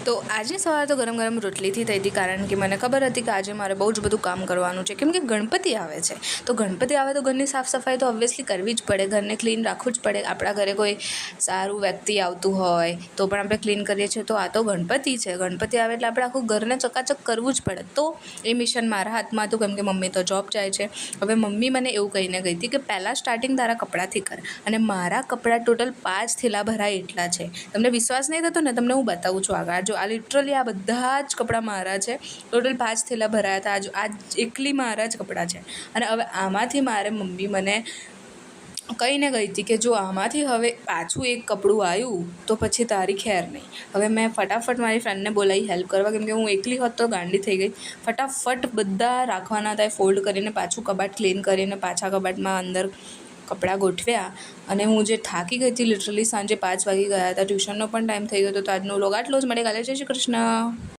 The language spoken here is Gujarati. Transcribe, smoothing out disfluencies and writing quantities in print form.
તો આજની સવારે તો ગરમ ગરમ રોટલીથી થઈ હતી, કારણ કે મને ખબર હતી કે આજે મારે બહુ જ બધું કામ કરવાનું છે, કેમ કે ગણપતિ આવે છે. તો ગણપતિ આવે તો ઘરની સાફ સફાઈ તો ઓબ્વિયસલી કરવી જ પડે, ઘરને ક્લીન રાખવું જ પડે. આપણા ઘરે કોઈ સારું વ્યક્તિ આવતું હોય તો પણ આપણે ક્લીન કરીએ છીએ. તો આ તો ગણપતિ છે, ગણપતિ આવે એટલે આપણે આખું ઘરને ચકાચક કરવું જ પડે. તો એ મિશન મારા હાથમાં હતું, કેમ કે મમ્મી તો જોબ જાય છે. હવે મમ્મી મને એવું કહીને ગઈ હતી કે પહેલાં સ્ટાર્ટિંગ તારા કપડાંથી કર, અને મારા કપડાં ટોટલ 5 થેલા ભરાય એટલા છે. તમને વિશ્વાસ નહીં થતો ને, તમને હું બતાવું છું આગળ. જો આ લિટરલી આ બધા જ કપડાં મારા છે. ટોટલ 5 થેલા ભરાયા હતા. આ એકલી મારા જ કપડાં છે. અને હવે આમાંથી મારે મમ્મી મને કહીને ગઈ હતી કે જો આમાંથી હવે પાછું એક કપડું આવ્યું તો પછી તારી ખેર નહીં. હવે મેં ફટાફટ મારી ફ્રેન્ડને બોલાવી હેલ્પ કરવા, કેમ કે હું એકલી હોત તો ગાંડી થઈ ગઈ. ફટાફટ બધા રાખવાના હતા, ફોલ્ડ કરીને પાછું કબાટ ક્લીન કરીને પાછા કબાટમાં અંદર કપડાં ગોઠવ્યા. અને હું જે થાકી ગઈ હતી, લિટરલી સાંજે 5 વાગી ગયા હતા, ટ્યુશનનો પણ ટાઈમ થઈ ગયો હતો. તો આજનો વ્લોગ આટલો જ. મળે કાલે. જય શ્રી કૃષ્ણ.